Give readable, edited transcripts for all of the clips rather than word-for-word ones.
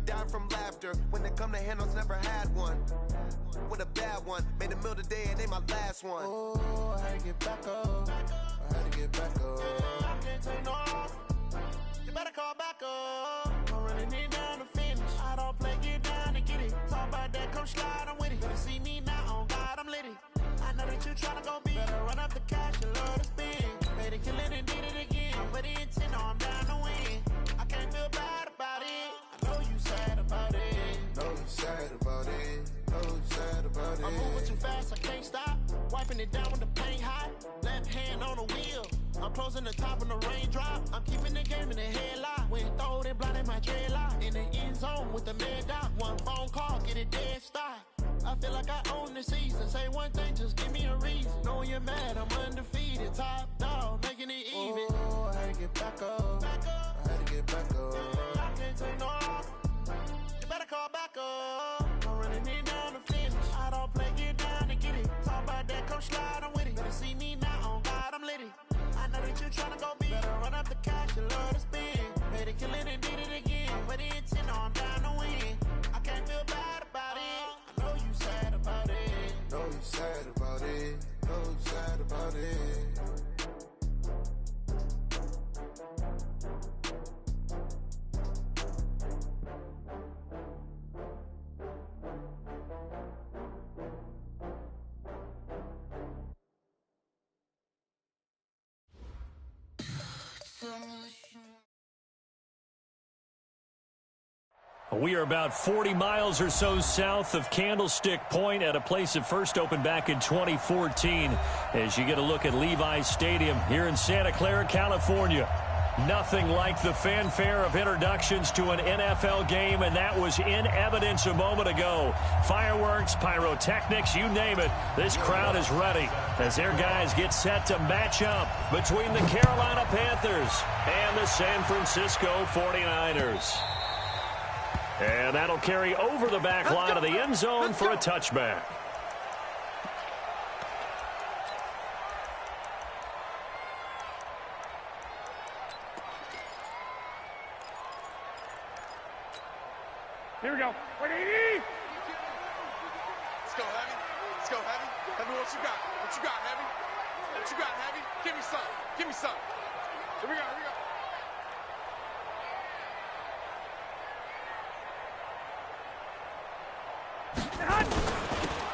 die from laughter. When it come to handles, never had one. With a bad one, made a meal today and they my last one. Oh, I had to get back up. I had to get back up. I can't take no off. You better call back up. I'm running it down to finish. I don't play, get down and get it. Talk about that, come slide, I'm with it. Better see me now, on God, I'm lit it. I know that you tryna go be. Better run up the cash, you love to spend. Better kill it and did it again. But the intent, no, I'm down to win. I can't feel bad about it. I know you sad about it. Know you sad about it. Know you sad about it. I'm moving too fast, I can't stop. Wiping it down when the paint hot. Left hand on the wheel. I'm closing the top when the raindrop. I'm keeping the game in the headlock. When throw it, blinding my dreadlock. In the end zone with the mad dot. One phone call, get it dead stop. I feel like I own the season. Say one thing, just give me a reason. Knowing you're mad, I'm undefeated. Top dog, making it even. Oh, I had to get back up. I had to get back up. I can't take no off. You better call back up. I'm running it down to finish. I don't play, get down and get it. Talk about that, come slide, I'm with it. Better see me now, on God, I'm lit it. I know that you tryna go be. Better run up the cash, you love to spend. Better kill it and did it again. But the intent, no, I'm down to win. I can't feel bad about it. I know you sad about it. Know you sad about it. Know you sad about it. We are about 40 miles or so south of Candlestick Point at a place that first opened back in 2014 as you get a look at Levi's Stadium here in Santa Clara, California. Nothing like the fanfare of introductions to an NFL game, and that was in evidence a moment ago. Fireworks, pyrotechnics, you name it. This crowd is ready as their guys get set to match up between the Carolina Panthers and the San Francisco 49ers. And that'll carry over the back line of the end zone for a touchback. Here we go. Let's go, Heavy. Let's go, Heavy. Heavy, what you got? What you got, Heavy? What you got, Heavy? Give me some. Give me some. Here we go. Here we go.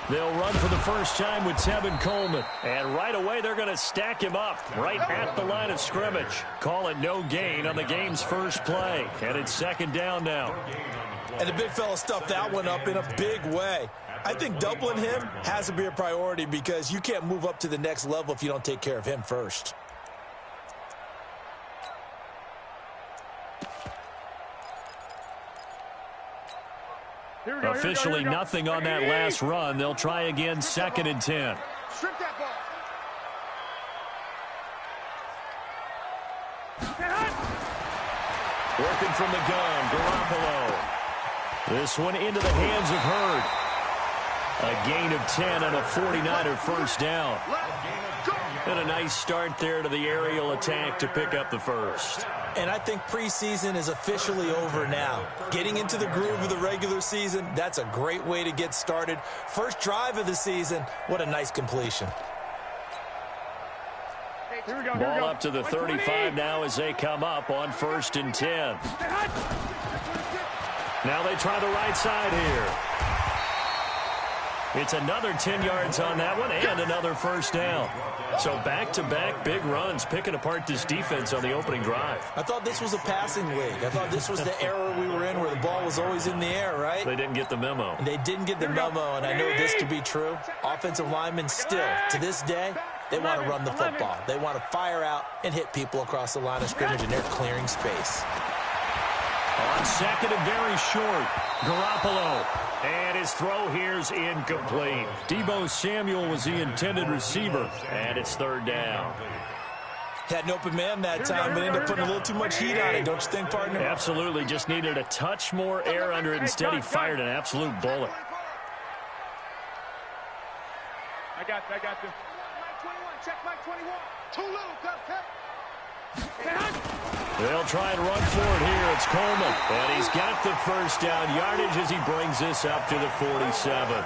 They'll run for the first time with Tevin Coleman. And right away, they're going to stack him up right at the line of scrimmage. Call it no gain on the game's first play. And it's second down now. And the big fella stuffed that one up in a big way. I think doubling him has to be a priority because you can't move up to the next level if you don't take care of him first. Officially nothing on that last run. They'll try again, second and 10. Strip that ball. Working from the gun, Garoppolo. This one into the hands of Hurd. A gain of 10 and a 49er first down. And a nice start there to the aerial attack to pick up the first. And I think preseason is officially over now. Getting into the groove of the regular season, that's a great way to get started. First drive of the season, what a nice completion. Ball up to the 35 now as they come up on first and 10. Now they try the right side here. It's another 10 yards on that one and another first down. So back-to-back big runs picking apart this defense on the opening drive. I thought this was a passing league. I thought this was the era we were in where the ball was always in the air, right? They didn't get the memo. They didn't get the memo, and I know this to be true. Offensive linemen still, to this day, they want to run the football. They want to fire out and hit people across the line of scrimmage, and they're clearing space. On second and very short, Garoppolo. And his throw here's incomplete. Deebo Samuel was the intended receiver, and it's third down. Had an open man that time, but ended up putting a little too much heat on it, don't you think, partner? Absolutely. Just needed a touch more air under it. Instead, he fired an absolute bullet. I got this. Mike 21, check Mike 21. Too little, cut. They'll try and run for it here. It's Coleman. And he's got the first down yardage as he brings this up to the 47.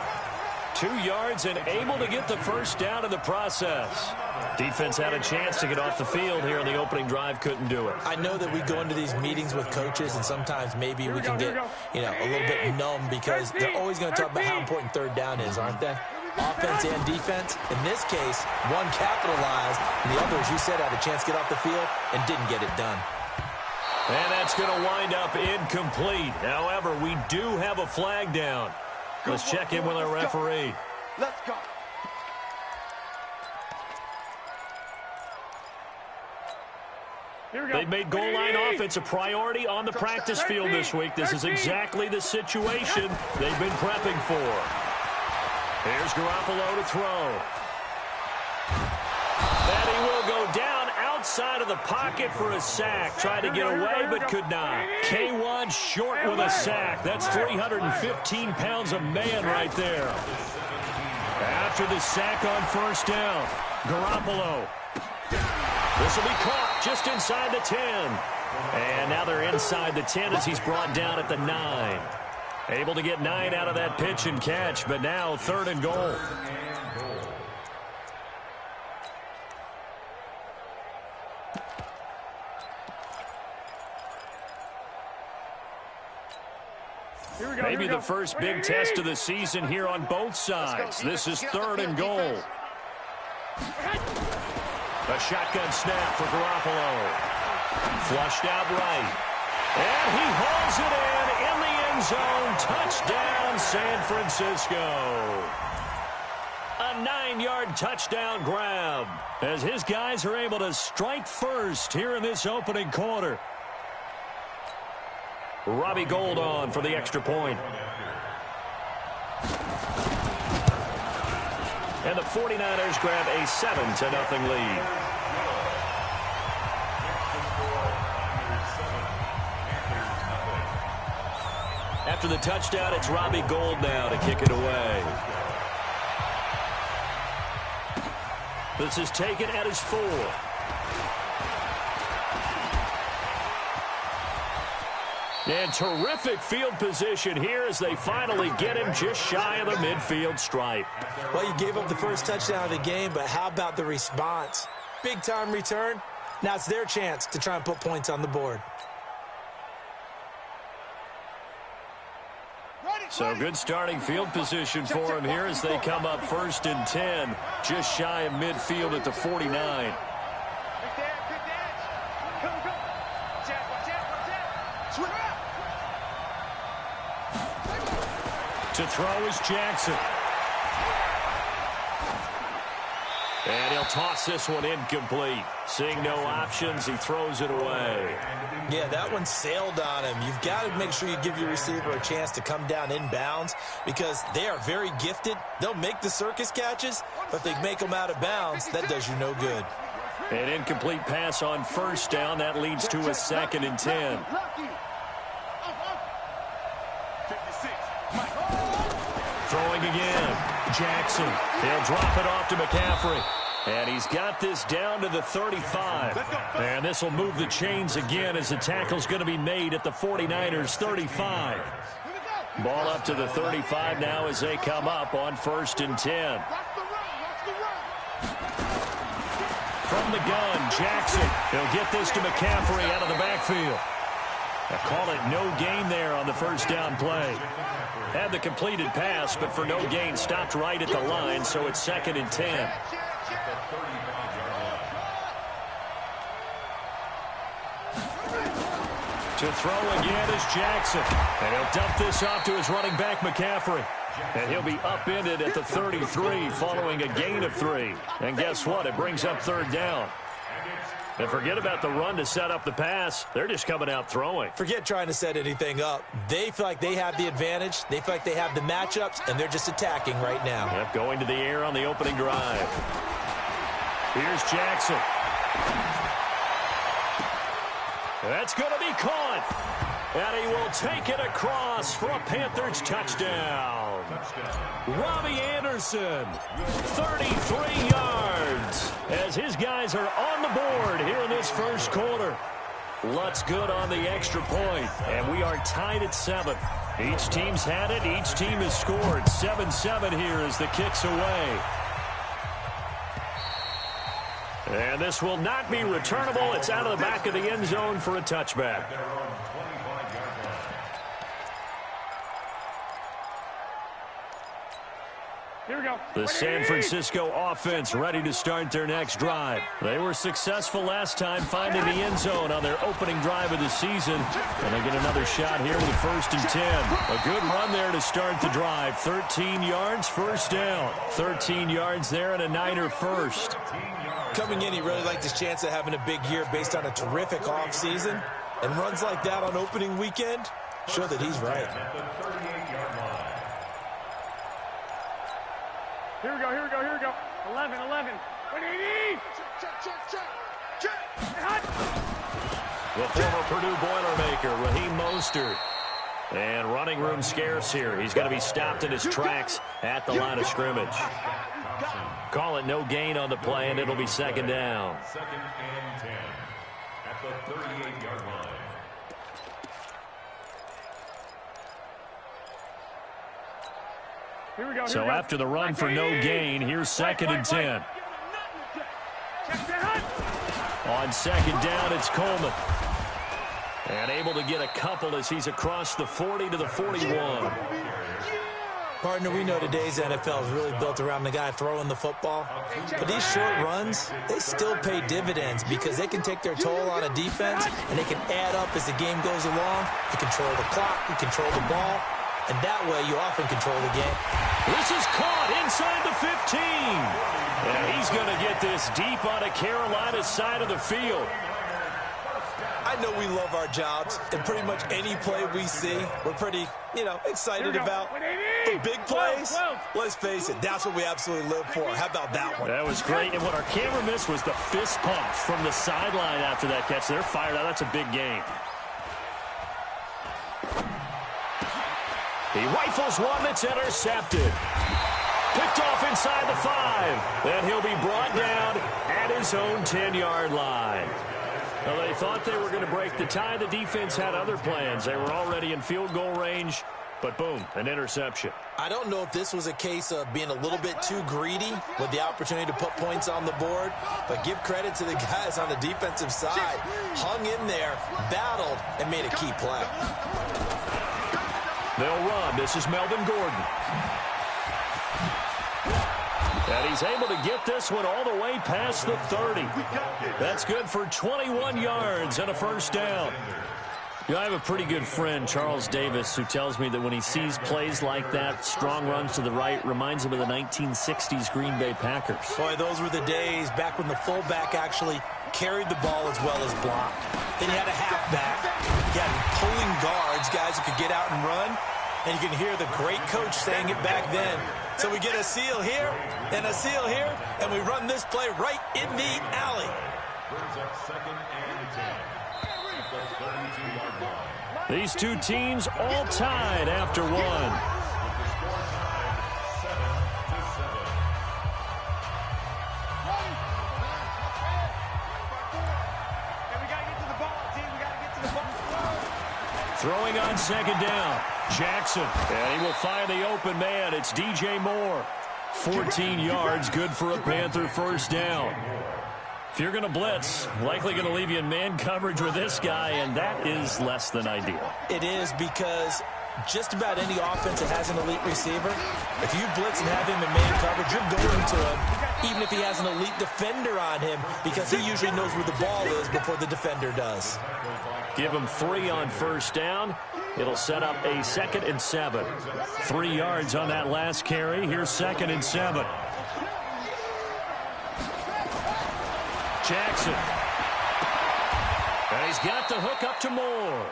2 yards and able to get the first down in the process. Defense had a chance to get off the field here in the opening drive. Couldn't do it. I know that we go into these meetings with coaches, and sometimes maybe we can get, a little bit numb because they're always going to talk about how important third down is, aren't they? Offense and defense. In this case, one capitalized, and the other, as you said, had a chance to get off the field and didn't get it done. And that's going to wind up incomplete. However, we do have a flag down. Let's check in with our referee. Let's go. They've made goal line offense a priority on the practice field this week. This is exactly the situation they've been prepping for. Here's Garoppolo to throw. And he will go down outside of the pocket for a sack. Tried to get away, but could not. K1 short with a sack. That's 315 pounds of man right there. After the sack on first down, Garoppolo. This will be caught just inside the 10. And now they're inside the 10 as he's brought down at the 9. Able to get 9 out of that pitch and catch, but now 3rd and goal. Maybe the first big test of the season here on both sides. This is 3rd and goal. A shotgun snap for Garoppolo. Flushed out right. And he hauls it in the end zone. Touchdown, San Francisco. A 9-yard touchdown grab as his guys are able to strike first here in this opening quarter. Robbie Gould on for the extra point. And the 49ers grab a 7-0 lead. After the touchdown, it's Robbie Gould now to kick it away. This is taken at his 4. And terrific field position here as they finally get him just shy of the midfield stripe. Well, you gave up the first touchdown of the game, but how about the response? Big-time return. Now it's their chance to try and put points on the board. So good starting field position for him here as they come up 1st and 10, just shy of midfield at the 49. To throw is Jackson. And he'll toss this one incomplete. Seeing no options, he throws it away. Yeah, that one sailed on him. You've got to make sure you give your receiver a chance to come down inbounds because they are very gifted. They'll make the circus catches, but if they make them out of bounds, that does you no good. An incomplete pass on first down. That leads to a 2nd and 10. Throwing again. Jackson. He'll drop it off to McCaffrey. And he's got this down to the 35. And this will move the chains again as the tackle's going to be made at the 49ers 35. Ball up to the 35 now as they come up on 1st and 10. From the gun, Jackson. He'll get this to McCaffrey out of the backfield. I call it no gain there on the first down play. Had the completed pass, but for no gain, stopped right at the line, so it's 2nd and 10. To throw again is Jackson. And he'll dump this off to his running back, McCaffrey. And he'll be upended at the 33 following a gain of 3. And guess what? It brings up 3rd down. And forget about the run to set up the pass. They're just coming out throwing. Forget trying to set anything up. They feel like they have the advantage. They feel like they have the matchups, and they're just attacking right now. Yep, going to the air on the opening drive. Here's Jackson. That's going to be caught. And he will take it across for a Panthers touchdown. Robbie Anderson, 33 yards, as his guys are on the board here in this first quarter. Lutz good on the extra point, and we are tied at 7. Each team's had it. Each team has scored. 7-7 here as the kick's away. And this will not be returnable. It's out of the back of the end zone for a touchback. Here we go. The San Francisco offense ready to start their next drive. They were successful last time finding the end zone on their opening drive of the season. And they get another shot here with a 1st and 10. A good run there to start the drive. 13 yards, first down. 13 yards there and a Niner first. Coming in, he really liked his chance of having a big year based on a terrific offseason. And runs like that on opening weekend show that he's right. Here we go, here we go, here we go. 11. What do you need? Check. The former Purdue Boilermaker, Raheem Mostert. And running room scarce here. He's going to be stopped in his tracks at the line of scrimmage. Call it no gain on the play, and it'll be 2nd down. 2nd and 10 at the 38-yard line. Here we go. So after the run for no gain, here's 2nd and 10. On 2nd down, it's Coleman. And able to get a couple as he's across the 40 to the 41. Partner, we know today's NFL is really built around the guy throwing the football. But these short runs, they still pay dividends because they can take their toll on a defense and they can add up as the game goes along. You control the clock, you control the ball, and that way you often control the game. This is caught inside the 15. And he's going to get this deep on a Carolina side of the field. I know we love our jobs, and pretty much any play we see, we're pretty, excited about. The big plays, let's face it, that's what we absolutely live for. How about that one? That was great, and what our camera missed was the fist pump from the sideline after that catch. They're fired out. That's a big game. He rifles one that's intercepted. Picked off inside the 5. Then he'll be brought down at his own 10-yard line. Well, they thought they were going to break the tie. The defense had other plans. They were already in field goal range, but boom, an interception. I don't know if this was a case of being a little bit too greedy with the opportunity to put points on the board, but give credit to the guys on the defensive side. Hung in there, battled, and made a key play. They'll run. This is Melvin Gordon. And he's able to get this one all the way past the 30. That's good for 21 yards and a first down. I have a pretty good friend, Charles Davis, who tells me that when he sees plays like that, strong runs to the right, reminds him of the 1960s Green Bay Packers. Boy, those were the days back when the fullback actually carried the ball as well as blocked. Then you had a halfback. You had pulling guards, guys who could get out and run. And you can hear the great coach saying it back then. So we get a seal here and a seal here, and we run this play right in the alley. Brings up 2nd and 10 at the 32-yard line. These two teams all tied after one. With the score tied 7-7. Hey, we got to get to the ball, team. We got to get to the ball. Throwing on 2nd down. Jackson, and he will find the open man. It's DJ Moore. 14 yards, good for a Panther first down. If you're going to blitz, likely going to leave you in man coverage with this guy, and that is less than ideal. It is because just about any offense that has an elite receiver, if you blitz and have him in man coverage, you're going to him, even if he has an elite defender on him, because he usually knows where the ball is before the defender does. Give him 3 on first down. It'll set up a 2nd and 7. 3 yards on that last carry. Here's 2nd and 7. Jackson. And he's got the hook up to Moore.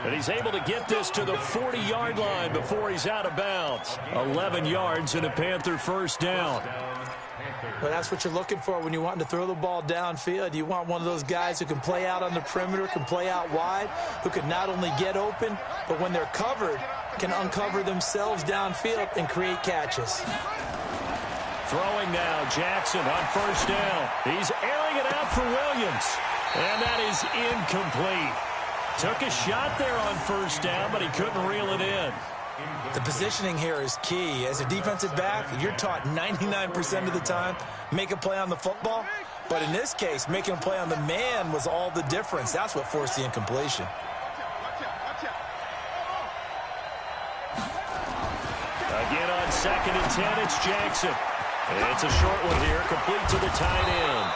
And he's able to get this to the 40-yard line before he's out of bounds. 11 yards and a Panther first down. Well, that's what you're looking for when you're wanting to throw the ball downfield. You want one of those guys who can play out on the perimeter, can play out wide, who can not only get open, but when they're covered, can uncover themselves downfield and create catches. Throwing now, Jackson on first down. He's airing it out for Williams. And that is incomplete. Took a shot there on first down, but he couldn't reel it in. The positioning here is key. As a defensive back, you're taught 99% of the time, make a play on the football. But in this case, making a play on the man was all the difference. That's what forced the incompletion. Again on 2nd and 10, it's Jackson. It's a short one here, complete to the tight end.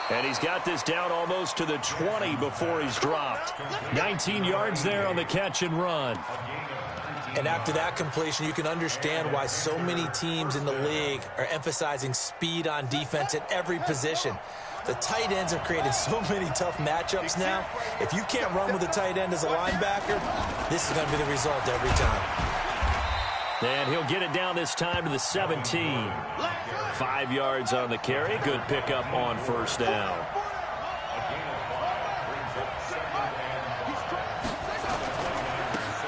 And he's got this down almost to the 20 before he's dropped. 19 yards there on the catch and run. And after that completion, you can understand why so many teams in the league are emphasizing speed on defense at every position. The tight ends have created so many tough matchups now. If you can't run with a tight end as a linebacker, this is going to be the result every time. And he'll get it down this time to the 17. 5 yards on the carry. Good pickup on first down.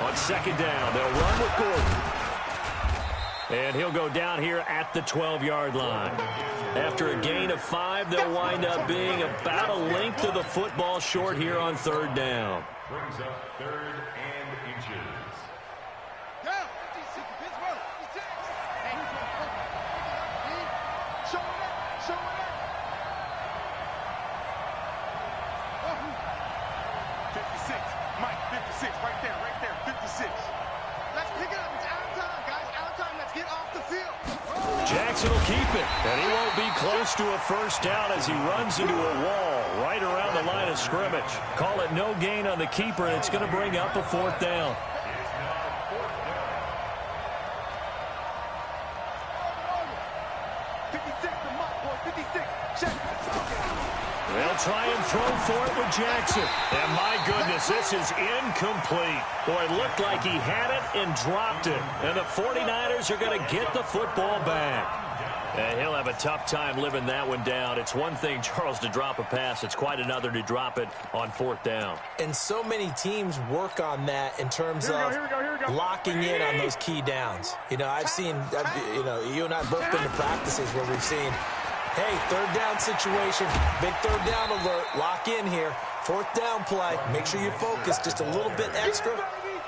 On 2nd down, they'll run with Gordon. And he'll go down here at the 12-yard line. After a gain of 5, they'll wind up being about a length of the football short here on 3rd down. Brings up 3rd and inches. Jackson will keep it, and he won't be close to a first down as he runs into a wall right around the line of scrimmage. Call it no gain on the keeper, and it's going to bring up a 4th down. They'll try and throw for it with Jackson. And my goodness, this is incomplete. Boy, it looked like he had it and dropped it. And the 49ers are going to get the football back. And he'll have a tough time living that one down. It's one thing, Charles, to drop a pass. It's quite another to drop it on 4th down. And so many teams work on that in terms of locking in on those key downs. You know, I've seen, you and I have both been to practices where we've seen, hey, 3rd down situation, big 3rd down alert, lock in here, 4th down play, make sure you focus just a little bit extra.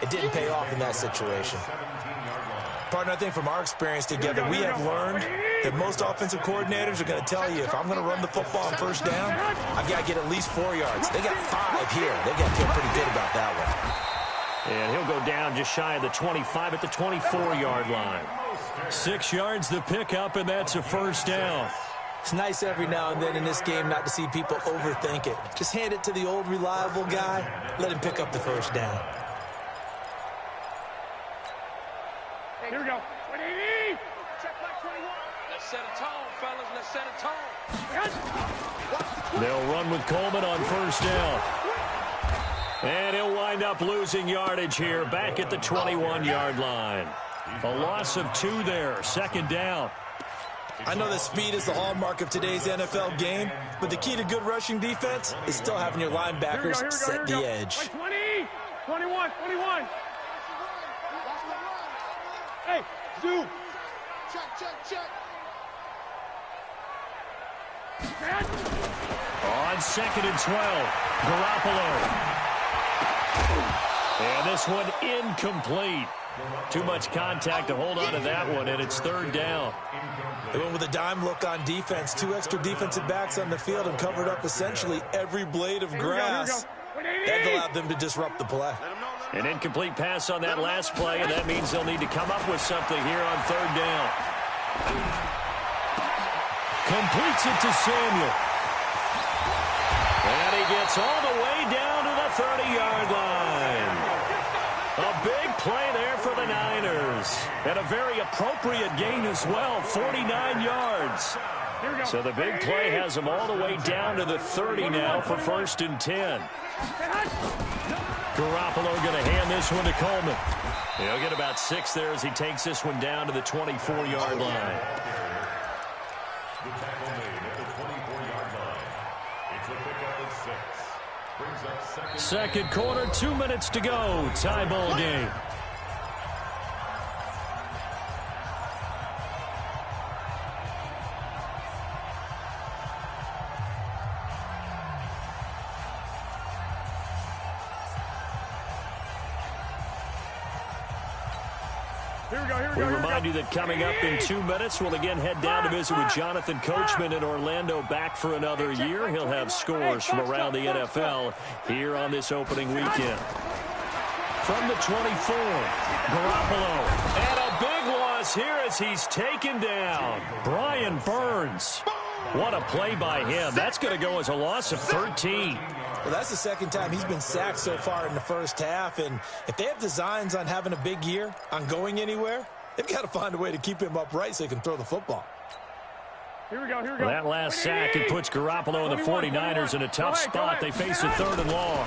It didn't pay off in that situation. Partner, I think from our experience together, we have learned that most offensive coordinators are going to tell you, if I'm going to run the football on 1st down, I've got to get at least 4 yards. They got 5 here. They got to feel pretty good about that one. And he'll go down just shy of the 25 at the 24-yard line. 6 yards the pickup, and that's a first down. It's nice every now and then in this game not to see people overthink it. Just hand it to the old reliable guy. Let him pick up the first down. Here we go. 180. Check back 21. Let's set a tone, fellas. Let's set a tone. They'll run with Coleman on first down. And he'll wind up losing yardage here back at the 21-yard line. A loss of 2 there. 2nd down. I know that speed is the hallmark of today's NFL game, but the key to good rushing defense is still having your linebackers set the edge. 20, 21, 21. Hey, zoom. Check. On 2nd and 12, Garoppolo. And this one incomplete. Too much contact to hold on to that one, and it's 3rd down. They went with a dime look on defense. 2 extra defensive backs on the field and covered up essentially every blade of grass. That allowed them to disrupt the play. An incomplete pass on that last play, and that means they'll need to come up with something here on 3rd down. Completes it to Samuel. And he gets all the way down to the 30-yard line. A big play there for the Niners. And a very appropriate gain as well, 49 yards. So the big play has them all the way down to the 30 now for 1st and 10. Garoppolo going to hand this one to Coleman. He'll get about 6 there as he takes this one down to the 24-yard line. The tackle made at the 24-yard line. It's a pickup of 6. Brings up 2nd quarter, 2 minutes to go. Tie ball game. We remind you that coming up in 2 minutes, we'll again head down to visit with Jonathan Coachman in Orlando, back for another year. He'll have scores from around the NFL here on this opening weekend. From the 24, Garoppolo. And a big loss here as he's taken down. Brian Burns. What a play by him. That's going to go as a loss of 13. Well, that's the second time he's been sacked so far in the first half. And if they have designs on having a big year, on going anywhere, they've got to find a way to keep him upright so he can throw the football. Here we go. Well, that last sack, it puts Garoppolo and the 49ers in a tough spot. They face a 3rd and long.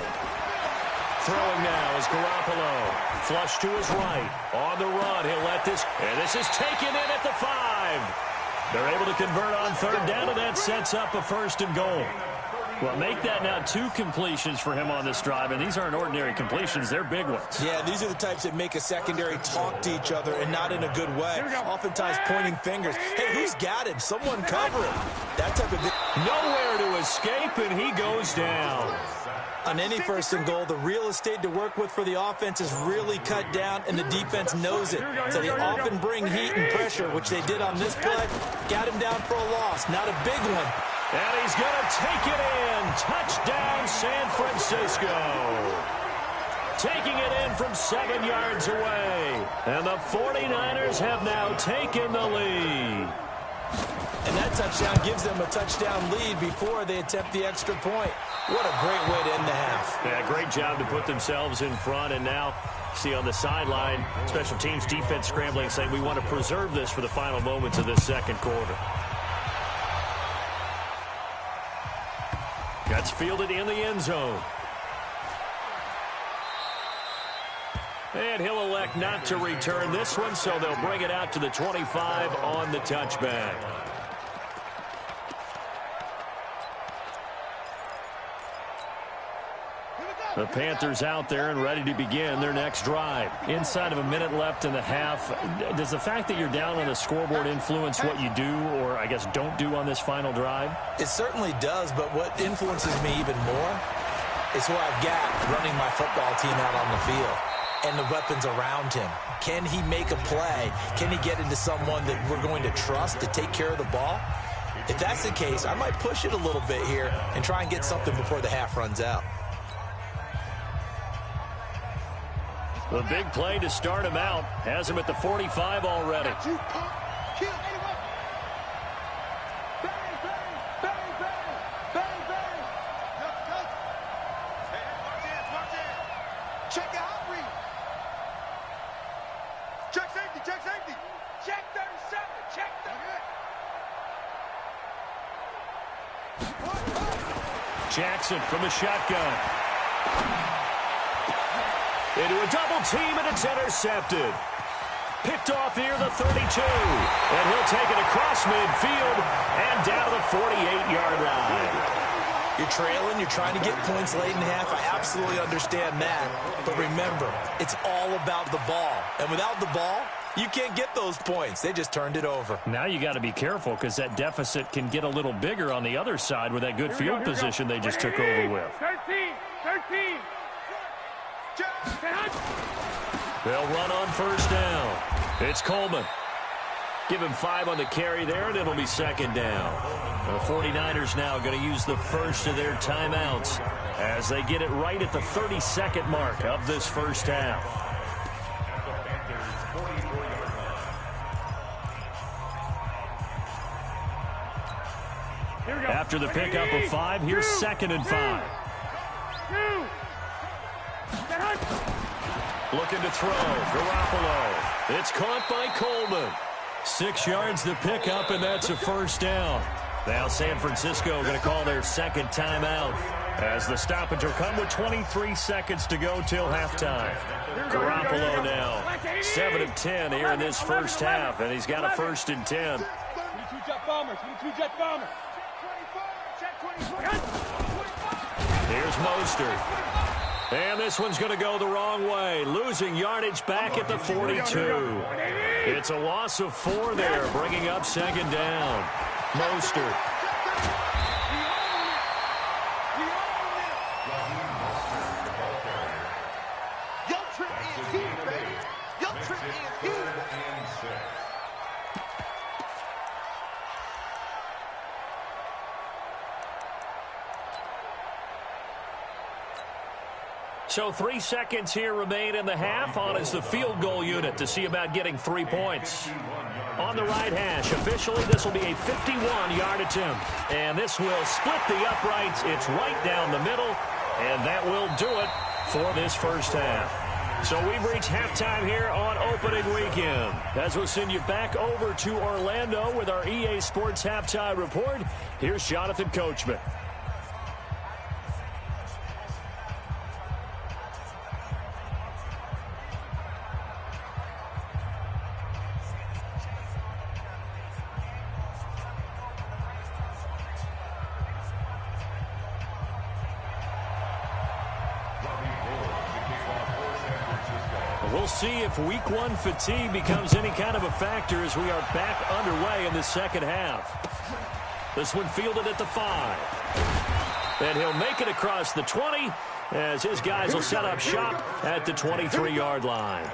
Throwing now is Garoppolo. Flush to his right. On the run, he'll let this. And this is taken in at the 5. They're able to convert on 3rd down, and that sets up a 1st and goal. Well, make that now 2 completions for him on this drive, and these aren't ordinary completions. They're big ones. Yeah, these are the types that make a secondary talk to each other and not in a good way. Oftentimes pointing fingers. Hey, who's got him? Someone cover him. That type of thing. Nowhere to escape, and he goes down. On any 1st and goal, the real estate to work with for the offense is really cut down, and the defense knows it. So they often bring heat and pressure, which they did on this play. Got him down for a loss. Not a big one. And he's going to take it in. Touchdown, San Francisco. Taking it in from 7 yards away. And the 49ers have now taken the lead. And that touchdown gives them a touchdown lead before they attempt the extra point. What a great way to end the half. Yeah, great job to put themselves in front. And now, see on the sideline, special teams defense scrambling, saying we want to preserve this for the final moments of this second quarter. Gets fielded in the end zone. And he'll elect not to return this one, so they'll bring it out to the 25 on the touchback. The Panthers out there and ready to begin their next drive. Inside of a minute left in the half, does the fact that you're down on the scoreboard influence what you do, or I guess don't do on this final drive? It certainly does, but what influences me even more is who I've got running my football team out on the field and the weapons around him. Can he make a play? Can he get into someone that we're going to trust to take care of the ball? If that's the case, I might push it a little bit here and try and get something before the half runs out. The big play to start him out has him at the 45 already. Check out read. Check safety, check safety. Check 37, check 30. Jackson from the shotgun. Into a double team, and it's intercepted. Picked off here, the 32. And he'll take it across midfield and down to the 48-yard line. You're trailing, you're trying to get points late in half. I absolutely understand that. But remember, it's all about the ball. And without the ball, you can't get those points. They just turned it over. Now you got to be careful because that deficit can get a little bigger on the other side with that good field position they just took over with. 13. They'll run on first down. It's Coleman. Give him 5 on the carry there, and it'll be second down. The 49ers now going to use the first of their timeouts as they get it right at the 32nd mark of this first half. After the pickup of 5, here's 2nd and 5. Looking to throw. Garoppolo. It's caught by Coleman. 6 yards the pickup, and that's a first down. Now San Francisco going to call their second timeout as the stoppage will come with 23 seconds to go till halftime. Garoppolo now 7 of 10 here in this first half, and he's got a 1st and 10. 22 jet bombers. 22 jet bombers. Here's Mostert. And this one's going to go the wrong way. Losing yardage back at the 42. It's a loss of 4 there, bringing up second down. Mostert. Your trip is here, baby. Your trip is Third and 6. So 3 seconds here remain in the half. On is the field goal unit to see about getting 3 points. On the right hash, officially this will be a 51-yard attempt. And this will split the uprights. It's right down the middle. And that will do it for this first half. So we've reached halftime here on opening weekend. As we'll send you back over to Orlando with our EA Sports Halftime Report, here's Jonathan Coachman. We'll see if week one fatigue becomes any kind of a factor as we are back underway in the second half. This one fielded at the 5. And he'll make it across the 20 as his guys will set up shop at the 23-yard line.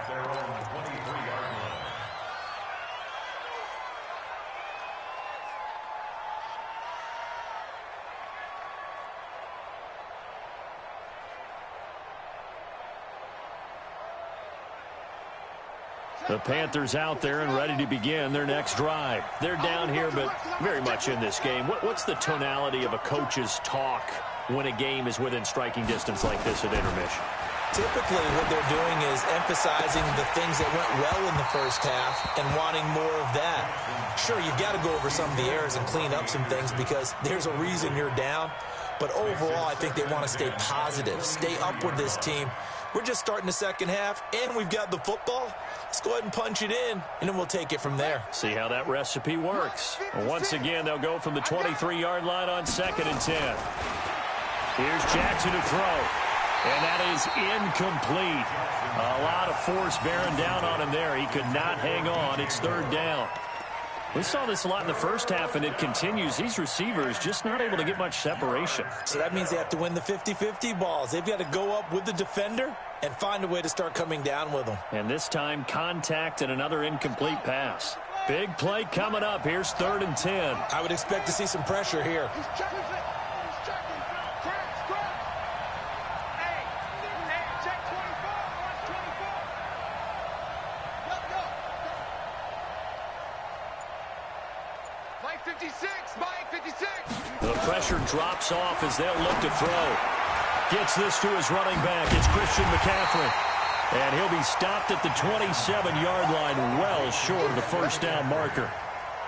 The Panthers out there and ready to begin their next drive. They're down here, but very much in this game. What's the tonality of a coach's talk when a game is within striking distance like this at intermission? Typically, what they're doing is emphasizing the things that went well in the first half and wanting more of that. Sure, you've got to go over some of the errors and clean up some things because there's a reason you're down. But overall, I think they want to stay positive, stay up with this team. We're just starting the second half, and we've got the football. Let's go ahead and punch it in, and then we'll take it from there. See how that recipe works. Once again, they'll go from the 23-yard line on 2nd and 10. Here's Jackson to throw, and that is incomplete. A lot of force bearing down on him there. He could not hang on. It's 3rd down. We saw this a lot in the first half, and it continues. These receivers just not able to get much separation. So that means they have to win the 50-50 balls. They've got to go up with the defender and find a way to start coming down with them. And this time, contact and another incomplete pass. Big play coming up. Here's 3rd and 10. I would expect to see some pressure here. The pressure drops off as they'll look to throw. Gets this to his running back. It's Christian McCaffrey. And he'll be stopped at the 27-yard line, well short of the first down marker.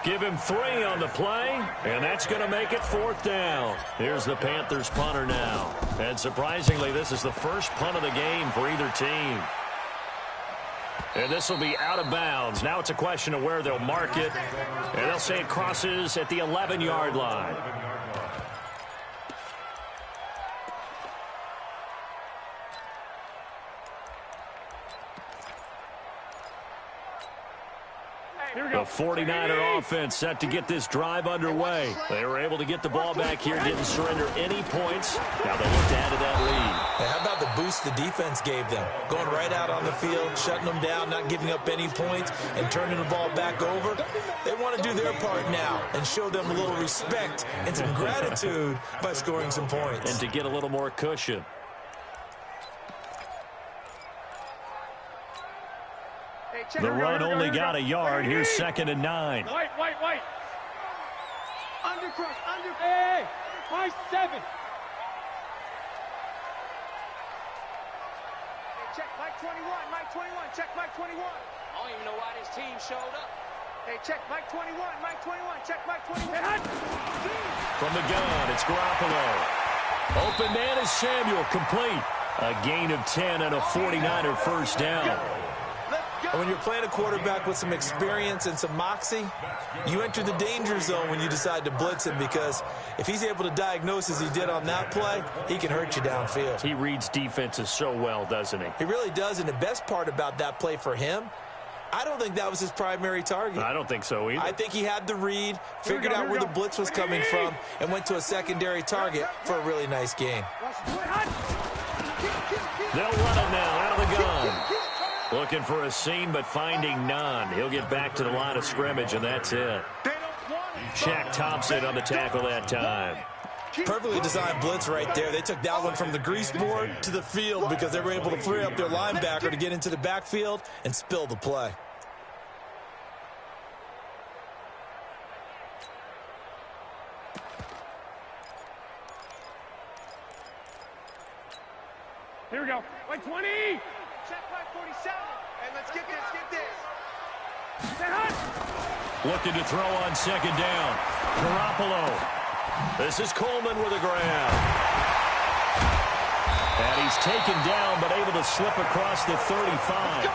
Give him 3 on the play, and that's going to make it 4th down. Here's the Panthers punter now. And surprisingly, this is the first punt of the game for either team. And this will be out of bounds. Now it's a question of where they'll mark it. And they'll say it crosses at the 11-yard line. The 49er offense set to get this drive underway. They were able to get the ball back here, didn't surrender any points. Now they look to add to that lead. Hey, how about the boost the defense gave them? Going right out on the field, shutting them down, not giving up any points, and turning the ball back over. They want to do their part now and show them a little respect and some gratitude by scoring some points. And to get a little more cushion. The run only got a yard. Here's 2nd and 9. White. Undercross, Hey, my 7. Hey, check Mike 21, check Mike 21. I don't even know why this team showed up. Hey, check Mike 21, check Mike 21. From the gun, it's Garoppolo. Open man is Samuel, complete. A gain of 10 and a 49er first down. And when you're playing a quarterback with some experience and some moxie, you enter the danger zone when you decide to blitz him, because if he's able to diagnose as he did on that play, he can hurt you downfield. He reads defenses so well, doesn't he? He really does, and the best part about that play for him, I don't think that was his primary target. I don't think so either. I think he had the read, figured out where the blitz was coming from, and went to a secondary target for a really nice gain. They'll run it now out of the gun. Looking for a seam, but finding none. He'll get back to the line of scrimmage, and that's it. Shaq Thompson on the tackle that time. Perfectly designed blitz right there. They took that one from the grease board to the field because they were able to free up their linebacker to get into the backfield and spill the play. Here we go. Like 20. Check by 47. Hey, let's get this. Stay hot. Looking to throw on second down. Garoppolo. This is Coleman with a grab. And he's taken down, but able to slip across the 35.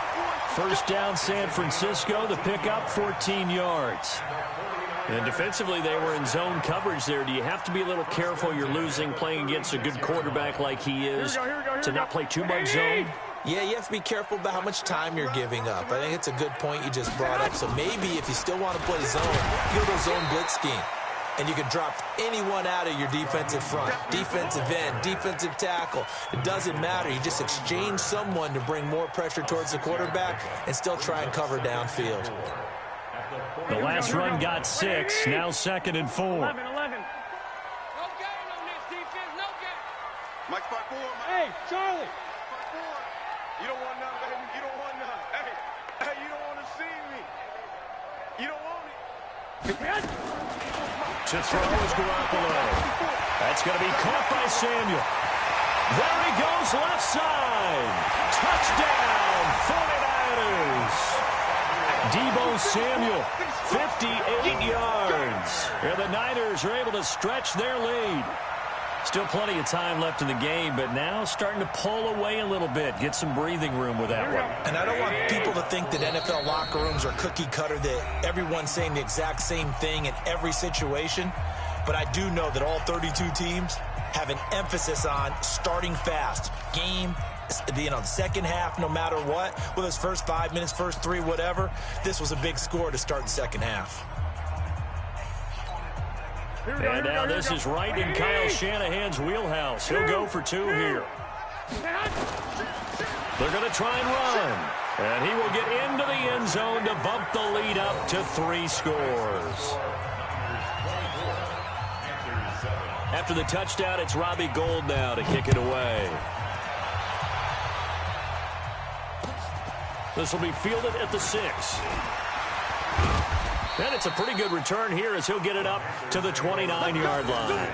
First down, San Francisco. The pickup, 14 yards. And defensively, they were in zone coverage there. Do you have to be a little careful? You're losing, playing against a good quarterback like he is, to not play too much zone? Yeah, you have to be careful about how much time you're giving up. I think it's a good point you just brought up. So maybe if you still want to play zone, go to a zone blitz scheme. And you can drop anyone out of your defensive front, defensive end, defensive tackle. It doesn't matter. You just exchange someone to bring more pressure towards the quarterback and still try and cover downfield. The last run got 6. Now 2nd and 4. 11. No game on this defense. No game. Mike by 4. Hey, Charlie. By 4. You don't want none, baby. You don't want none. Hey, you don't want to see me. You don't want me. To throw is Garoppolo. That's going to be caught by Samuel. There he goes, left side. Touchdown, 49ers. Deebo Samuel, 58 yards. And the Niners are able to stretch their lead. Still plenty of time left in the game, but now starting to pull away a little bit. Get some breathing room with that one. And I don't want people to think that NFL locker rooms are cookie cutter, that everyone's saying the exact same thing in every situation. But I do know that all 32 teams have an emphasis on starting fast. Game, the second half, no matter what, whether it's first 5 minutes, first 3, whatever. This was a big score to start the second half. And now this is right in Kyle Shanahan's wheelhouse. He'll go for 2 here. They're going to try and run. And he will get into the end zone to bump the lead up to 3 scores. After the touchdown, it's Robbie Gould now to kick it away. This will be fielded at the 6. And it's a pretty good return here as he'll get it up to the 29-yard line.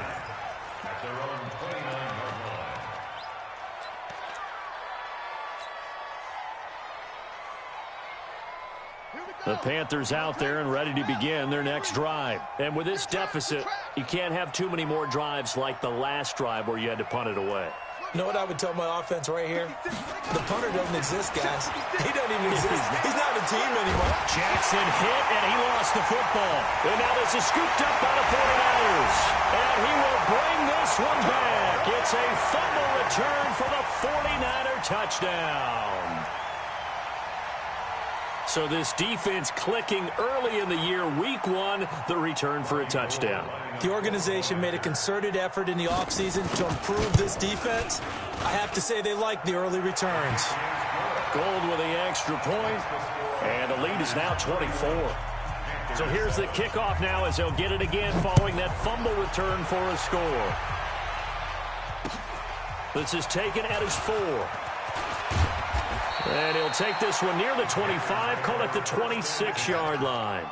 The Panthers out there and ready to begin their next drive. And with this deficit, you can't have too many more drives like the last drive where you had to punt it away. You know what I would tell my offense right here? The punter doesn't exist, guys. He doesn't even exist. He's not a team anymore. Jackson hit, and he lost the football. And now this is scooped up by the 49ers. And he will bring this one back. It's a fumble return for the 49er touchdown. So this defense clicking early in the year, week 1, the return for a touchdown. The organization made a concerted effort in the offseason to improve this defense. I have to say they like the early returns. Gould with the extra point, and the lead is now 24. So here's the kickoff now as they'll get it again following that fumble return for a score. This is taken at his 4. And he'll take this one near the 25, call it the 26-yard line.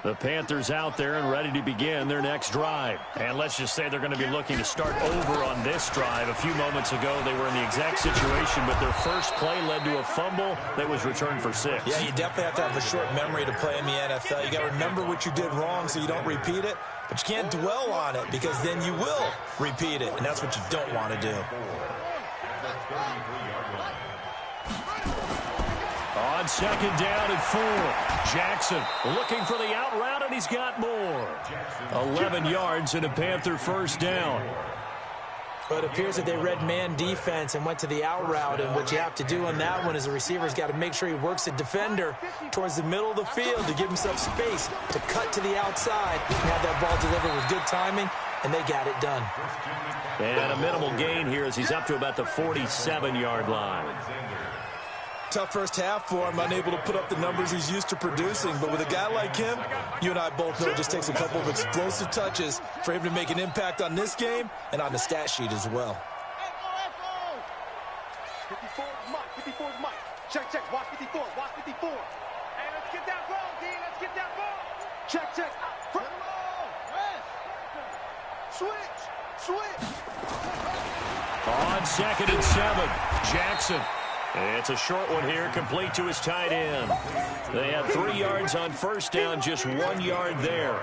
The Panthers out there and ready to begin their next drive. And let's just say they're going to be looking to start over on this drive. A few moments ago, they were in the exact situation, but their first play led to a fumble that was returned for 6. Yeah, you definitely have to have a short memory to play in the NFL. You got to remember what you did wrong so you don't repeat it, but you can't dwell on it because then you will repeat it, and that's what you don't want to do. On second down and 4, Jackson looking for the out route, and he's got more. 11 yards and a Panther first down. But it appears that they read man defense and went to the out route, and what you have to do on that one is the receiver's got to make sure he works the defender towards the middle of the field to give himself space to cut to the outside and have that ball delivered with good timing, and they got it done. And a minimal gain here as he's up to about the 47-yard line. Tough first half for him, unable to put up the numbers he's used to producing. But with a guy like him, you and I both know it just takes a couple of explosive touches for him to make an impact on this game and on the stat sheet as well. 54 is Mike. 54 is Mike. Check, check. Watch 54. Watch 54. Hey, let's get that ball, D. Let's get that ball. Check, check. Front ball. Switch. Switch. On 2nd and 7, Jackson. It's a short one here, complete to his tight end. They had 3 yards on first down, just 1 yard there.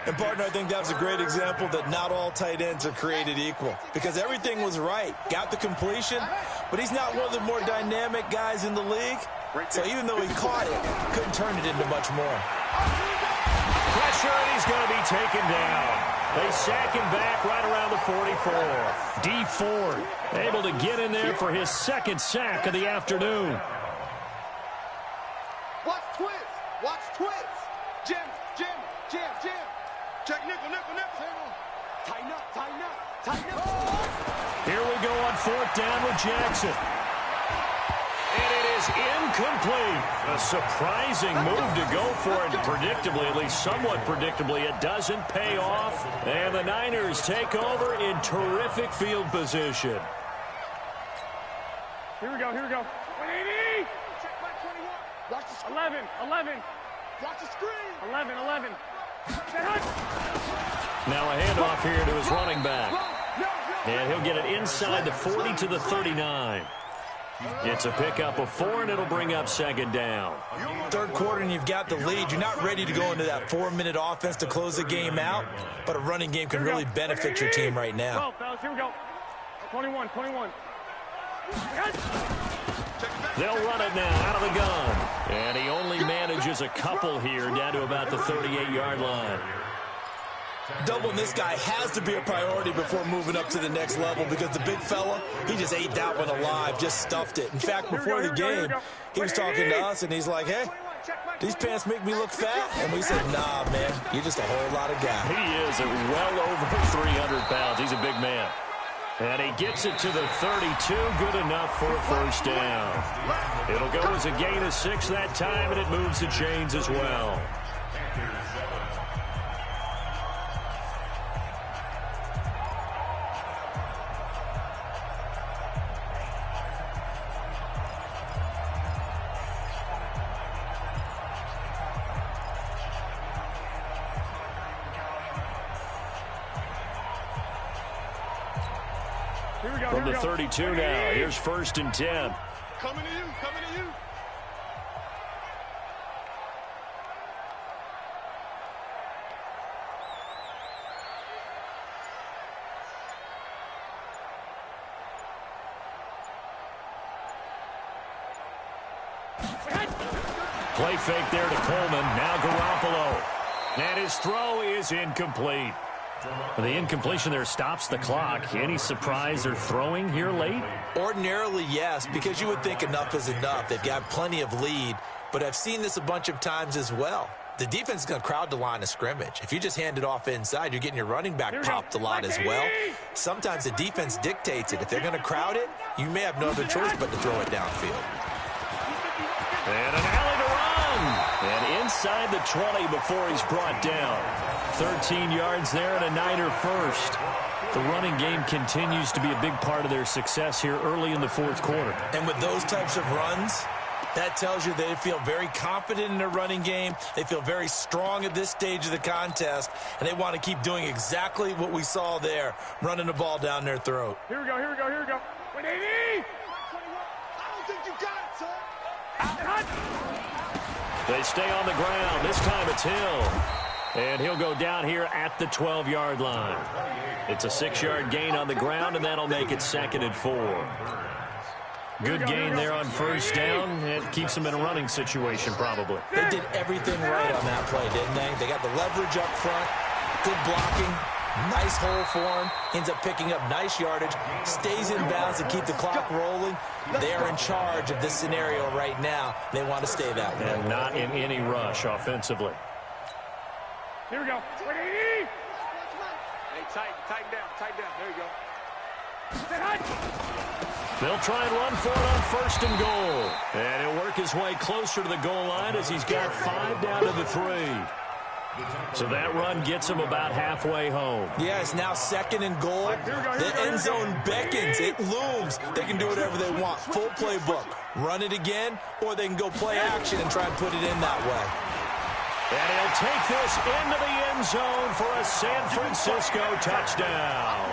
And, partner, I think that was a great example that not all tight ends are created equal, because everything was right. Got the completion, but he's not one of the more dynamic guys in the league. So even though he caught it, couldn't turn it into much more. Pressure, and he's going to be taken down. They sack him back right around the 44. D. Ford able to get in there for his 2nd sack of the afternoon. Watch twist. Watch twist. Jim, Jim, Jim, Jim. Check nickel, nickel, nickel. Tighten up, tighten up, tighten up. Here we go on 4th down with Jackson. And it is incomplete. A surprising move to go for it. Predictably, at least somewhat predictably, it doesn't pay off. And the Niners take over in terrific field position. Here we go, here we go. 180! Check back 21. Watch the screen. 11, 11. Watch the screen. 11, 11. Now a handoff here to his running back. And he'll get it inside the 40 to the 39. It's a pickup of 4, and it'll bring up 2nd down. 3rd quarter, and you've got the lead. You're not ready to go into that 4-minute offense to close the game out, but a running game can really benefit your team right now. 12, fellas, here we go. 21, 21. They'll run it now out of the gun. And he only manages a couple here down to about the 38-yard line. Doubling this guy has to be a priority before moving up to the next level, because the big fella, he just ate that one alive, just stuffed it. In fact, before the game, he was talking to us, and he's like, hey, these pants make me look fat? And we said, nah, man, you're just a whole lot of guy. He is at well over 300 pounds. He's a big man. And he gets it to the 32, good enough for a 1st down. It'll go as a gain of 6 that time, and it moves the chains as well. From the 32 now, here's 1st and 10. Coming to you, coming to you. Play fake there to Coleman. Now Garoppolo. And his throw is incomplete. The incompletion there stops the clock. Any surprise they're throwing here late? Ordinarily, yes, because you would think enough is enough. They've got plenty of lead, but I've seen this a bunch of times as well. The defense is going to crowd the line of scrimmage. If you just hand it off inside, you're getting your running back popped a lot as well. Sometimes the defense dictates it. If they're going to crowd it, you may have no other choice but to throw it downfield. And an alley to run. And inside the 20 before he's brought down. 13 yards there and a Niner 1st. The running game continues to be a big part of their success here early in the 4th quarter. And with those types of runs, that tells you they feel very confident in their running game. They feel very strong at this stage of the contest, and they want to keep doing exactly what we saw there, running the ball down their throat. Here we go, here we go, here we go. 180! I don't think you got it, son. They stay on the ground. This time it's Hill. And he'll go down here at the 12-yard line. It's a 6-yard gain on the ground, and that'll make it 2nd and 4. Good gain there on 1st down. It keeps them in a running situation, probably. They did everything right on that play, didn't they? They got the leverage up front, good blocking, Nice hole for him. Ends up picking up nice yardage. Stays in bounds to keep the clock rolling. They are in charge of this scenario right now. They want to stay that way. And not in any rush offensively. Here we go. Hey, tighten down. There you go. They'll try and run for it on 1st and goal. And he'll work his way closer to the goal line as he's got 5 down to the 3. So that run gets him about halfway home. Yeah, it's now 2nd and goal. The end zone beckons. It looms. They can do whatever they want. Full playbook. Run it again, or they can go play action and try and put it in that way. And he'll take this into the end zone for a San Francisco touchdown.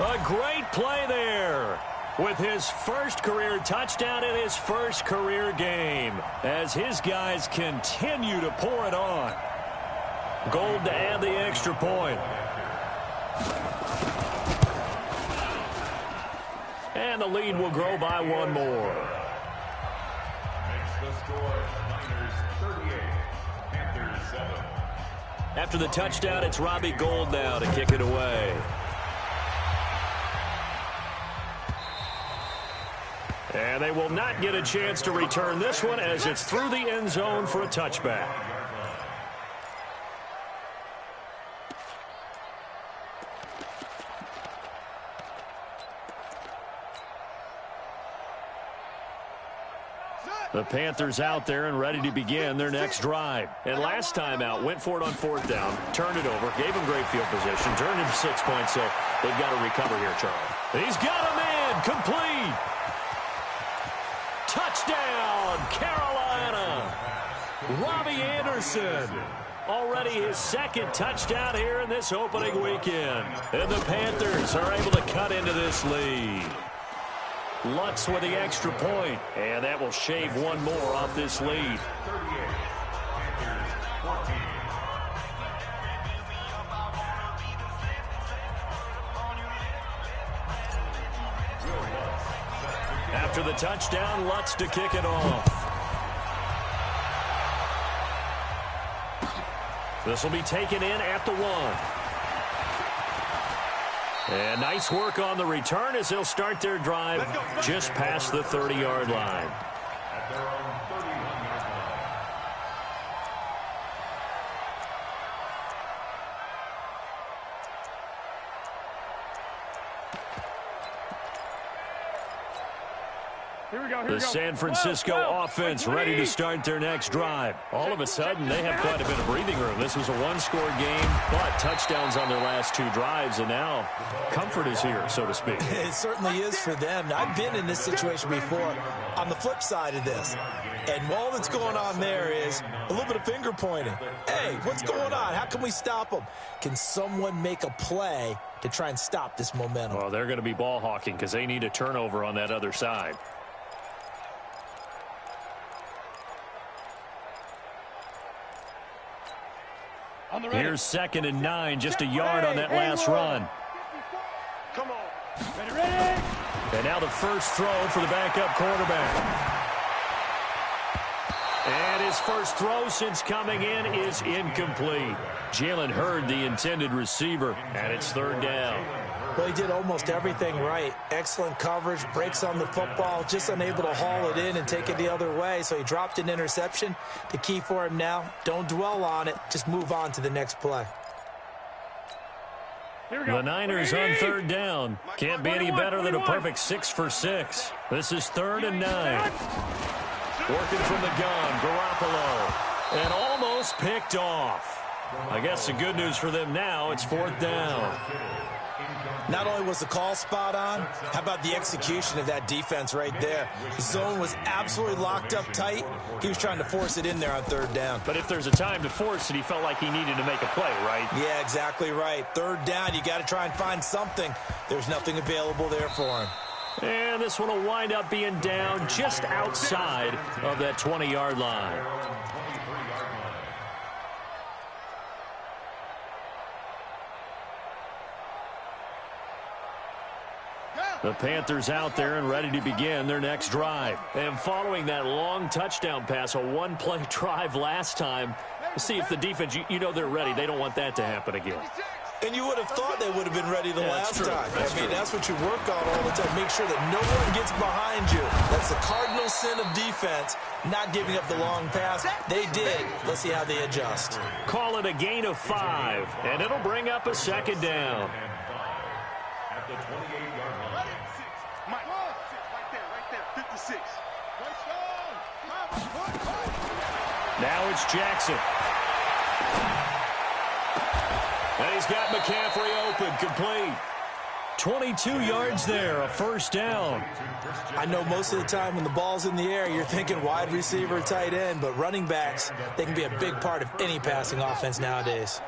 A great play there with his first career touchdown in his first career game as his guys continue to pour it on. Gold to add the extra point. And the lead will grow by 1 more. Makes the score Niners 38, Panthers 7. After the touchdown, it's Robbie Gould now to kick it away. And they will not get a chance to return this one as it's through the end zone for a touchback. The Panthers out there and ready to begin their next drive. And last time out, went for it on 4th down, turned it over, gave them great field position, turned into 6 points, so they've got to recover here, Charlie. He's got a man, complete. Touchdown, Carolina. Robbie Anderson. Already his 2nd touchdown here in this opening weekend. And the Panthers are able to cut into this lead. Lutz with the extra point, and that will shave 1 more off this lead. After the touchdown, Lutz to kick it off. This will be taken in at the 1. And nice work on the return as they'll start their drive just past the 30-yard line. At their own 31-yard line. Here we go. The San Francisco offense ready to start their next drive. All of a sudden, they have quite a bit of breathing room. This was a 1-score game, but touchdowns on their last 2 drives, and now comfort is here, so to speak. It certainly is for them. Now, I've been in this situation before on the flip side of this. And all that's going on there is a little bit of finger pointing. Hey, what's going on? How can we stop them? Can someone make a play to try and stop this momentum? Well, they're going to be ball hawking because they need a turnover on that other side. Here's 2nd and 9, just a yard on that last run. Come on. Ready? And now the first throw for the backup quarterback. And his first throw since coming in is incomplete. Jalen Hurd, the intended receiver, and it's 3rd down. Well, he did almost everything right. Excellent coverage, breaks on the football, just unable to haul it in and take it the other way. So he dropped an interception. The key for him now, don't dwell on it. Just move on to the next play. The Niners on 3rd down. Can't be any better than a perfect 6 for 6. This is 3rd and 9. Working from the gun, Garoppolo. And almost picked off. I guess the good news for them now, it's 4th down. Not only was the call spot on, how about the execution of that defense right there? The zone was absolutely locked up tight. He was trying to force it in there on 3rd down. But if there's a time to force it, he felt like he needed to make a play, right? Yeah, exactly right. 3rd down, you got to try and find something. There's nothing available there for him. And this one will wind up being down just outside of that 20-yard line. The Panthers out there and ready to begin their next drive. And following that long touchdown pass, a 1-play drive last time, we'll see if the defense, you know they're ready. They don't want that to happen again. And you would have thought they would have been ready the last time. That's true. That's what you work on all the time. Make sure that no one gets behind you. That's the cardinal sin of defense, not giving up the long pass. They did. Let's see how they adjust. Call it a gain of 5, and it'll bring up a second down. At the 28-yard line. Mike, right there, 56. Now it's Jackson. And he's got McCaffrey open, complete. 22 yards there, a first down. I know most of the time when the ball's in the air, you're thinking wide receiver, tight end, but running backs, they can be a big part of any passing offense nowadays.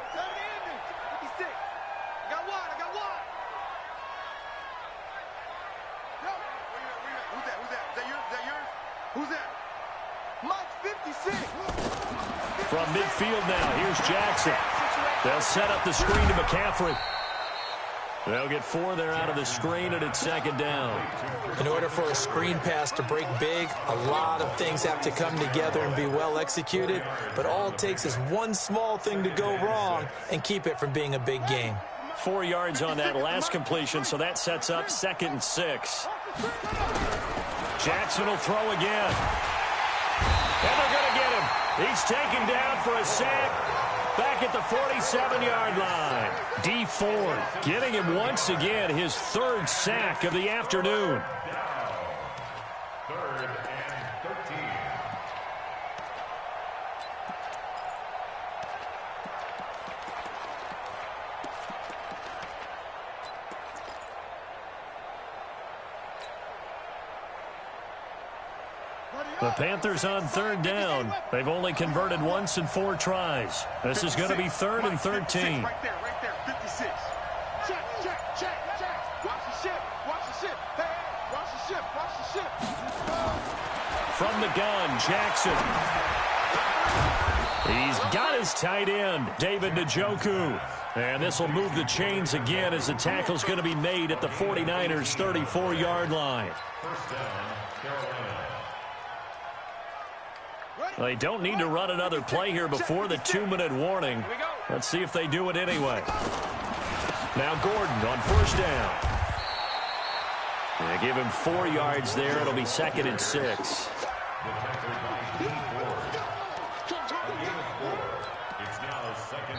From midfield now, here's Jackson. They'll set up the screen to McCaffrey. They'll get 4 there out of the screen, and it's second down. In order for a screen pass to break big, a lot of things have to come together and be well executed, but all it takes is one small thing to go wrong and keep it from being a big game. 4 yards on that last completion, so that sets up 2nd and 6. Jackson will throw again. And they're going to get him. He's taken down for a sack back at the 47-yard line. D Ford getting him once again, his 3rd sack of the afternoon. 3rd and 13. The Panthers on 3rd down. They've only converted once in 4 tries. This is going to be 3rd and 13. Right there, 56. Check. Watch the ship. Hey, watch the ship. From the gun, Jackson. He's got his tight end, David Njoku. And this will move the chains again as the tackle's going to be made at the 49ers' 34-yard line. First down, Carolina. They don't need to run another play here before the 2-minute warning. Let's see if they do it anyway. Now Gordon on 1st down. They give him 4 yards there. It'll be 2nd and 6.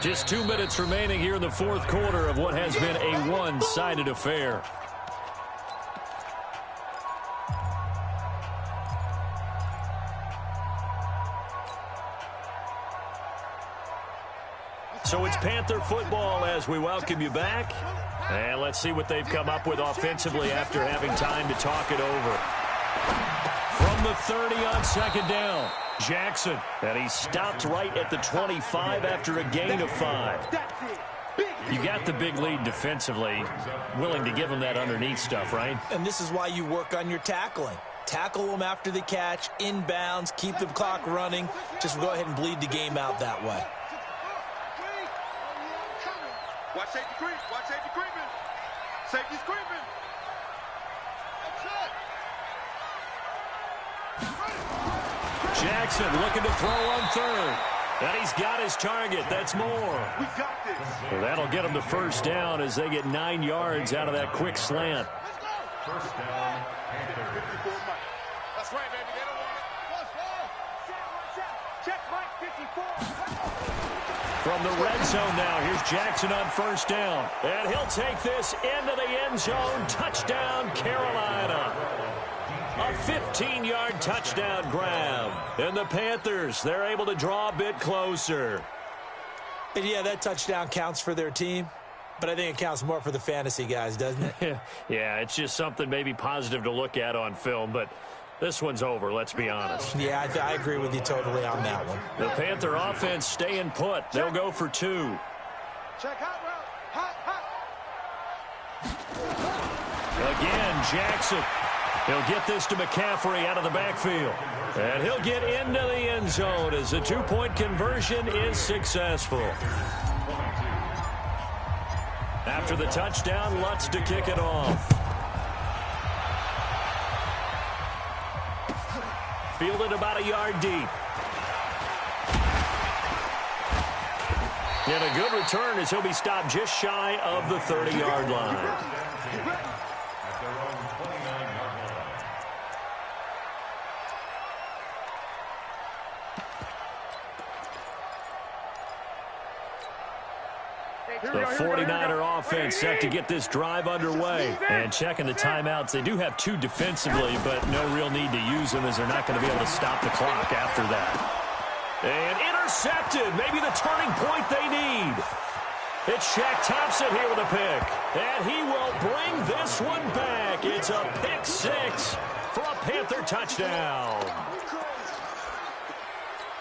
Just 2 minutes remaining here in the 4th quarter of what has been a one-sided affair. So it's Panther football as we welcome you back. And let's see what they've come up with offensively after having time to talk it over. From the 30 on 2nd down, Jackson. And he stopped right at the 25 after a gain of 5. You got the big lead defensively. Willing to give him that underneath stuff, right? And this is why you work on your tackling. Tackle them after the catch, inbounds, keep the clock running. Just go ahead and bleed the game out that way. Watch safety creep. Safety's creeping. Jackson looking to throw on 3rd. And he's got his target. That's more. We got this. Well, that'll get them the 1st down as they get 9 yards out of that quick slant. First down, Panthers. That's right, baby. They don't want it. Check, Mike, 54. From the red zone now, here's Jackson on 1st down. And he'll take this into the end zone. Touchdown, Carolina. A 15-yard touchdown grab. And the Panthers, they're able to draw a bit closer. And yeah, that touchdown counts for their team, but I think it counts more for the fantasy guys, doesn't it? Yeah, it's just something maybe positive to look at on film, but this one's over, let's be honest. Yeah, I agree with you totally on that one. The Panther offense staying put. They'll go for 2. Check hot route. Again, Jackson. He'll get this to McCaffrey out of the backfield. And he'll get into the end zone as the 2-point conversion is successful. After the touchdown, Lutz to kick it off. Fielded about a yard deep. And a good return as he'll be stopped just shy of the 30-yard line. At their own 29-yard line. The 49er offense set to get this drive underway. And checking the timeouts, they do have 2 defensively, but no real need to use them as they're not going to be able to stop the clock after that. And intercepted, maybe the turning point they need. It's Shaq Thompson here with a pick. And he will bring this one back. It's a pick 6 for a Panther touchdown.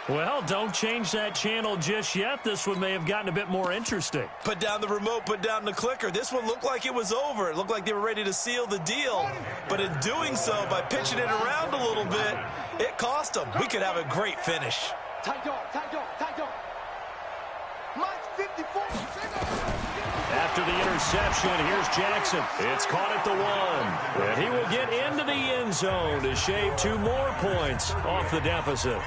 Well, don't change that channel just yet. This one may have gotten a bit more interesting. Put down the remote, put down the clicker. This one looked like it was over. It looked like they were ready to seal the deal. But in doing so, by pitching it around a little bit, it cost them. We could have a great finish. Tight dog, tight dog, tight dog. Mike's 54. After the interception, here's Jackson. It's caught at the 1. And he will get into the end zone to shave 2 more points off the deficit.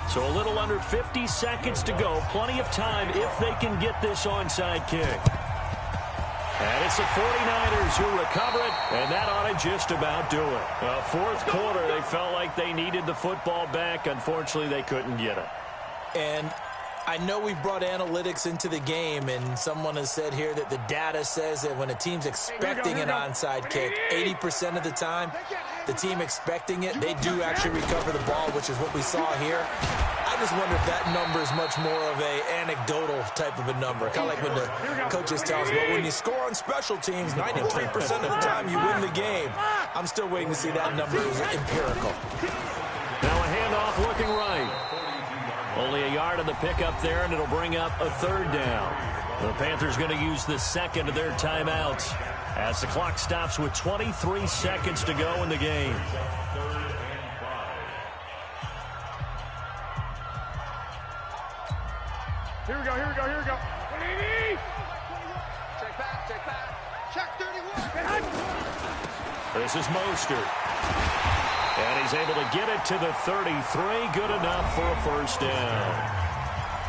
So a little under 50 seconds to go. Plenty of time if they can get this onside kick. And it's the 49ers who recover it, and that ought to just about do it. Fourth quarter, they felt like they needed the football back. Unfortunately, they couldn't get it. And I know we've brought analytics into the game, and someone has said here that the data says that when a team's expecting an onside kick, 80% of the time, the team expecting it, they do actually recover the ball, which is what we saw here. I just wonder if that number is much more of a anecdotal type of a number, kind of like when the coaches tell us, well, when you score on special teams, 93% of the time you win the game. I'm still waiting to see that number is empirical. Now a handoff looking right. Only a yard on the pickup there, and it'll bring up a 3rd down. The Panthers going to use the second of their timeouts as the clock stops with 23 seconds to go in the game. Here we go, here we go, here we go. 180! Check back. Check 31. This is Mostert. And he's able to get it to the 33. Good enough for a first down.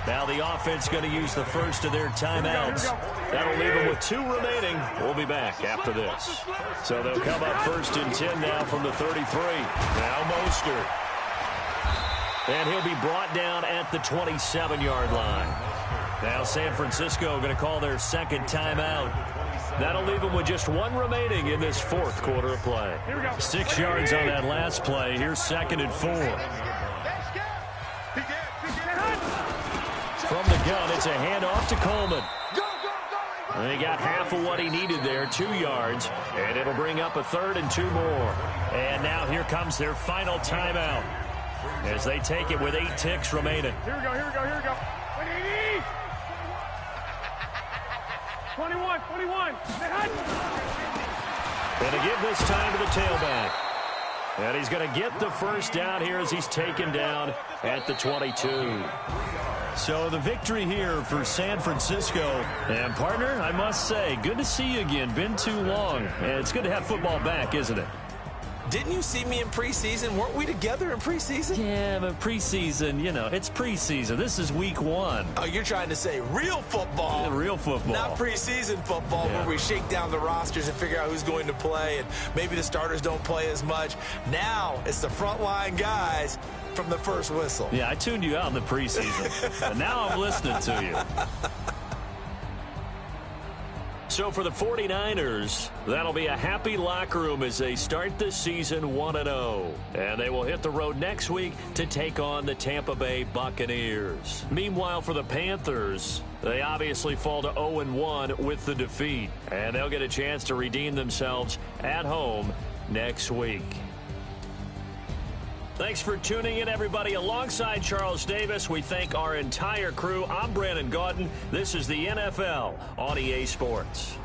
Now the offense going to use the first of their timeouts. That'll leave them with 2 remaining. We'll be back after this. So they'll come up 1st and 10 now from the 33. Now Mostert. And he'll be brought down at the 27-yard line. Now San Francisco going to call their second timeout. That'll leave them with just 1 remaining in this 4th quarter of play. 6 yards on that last play. Here's 2nd and 4. From the gun, it's a handoff to Coleman. And he got half of what he needed there, 2 yards. And it'll bring up a 3rd and 2 more. And now here comes their final timeout as they take it with 8 ticks remaining. Here we go, here we go, here we go. 180! 21. And to give this time to the tailback. And he's going to get the first down here as he's taken down at the 22. So the victory here for San Francisco. And, partner, I must say, good to see you again. Been too long. And it's good to have football back, isn't it? Didn't you see me in preseason? Weren't we together in preseason? Yeah, but preseason, you know, it's preseason. This is week 1. Oh, you're trying to say real football. Yeah, real football. Not preseason football where we shake down the rosters and figure out who's going to play, and maybe the starters don't play as much. Now it's the frontline guys from the first whistle. Yeah, I tuned you out in the preseason, and now I'm listening to you. So for the 49ers, that'll be a happy locker room as they start this season 1-0. And they will hit the road next week to take on the Tampa Bay Buccaneers. Meanwhile, for the Panthers, they obviously fall to 0-1 with the defeat. And they'll get a chance to redeem themselves at home next week. Thanks for tuning in, everybody. Alongside Charles Davis, we thank our entire crew. I'm Brandon Gaudin. This is the NFL on EA Sports.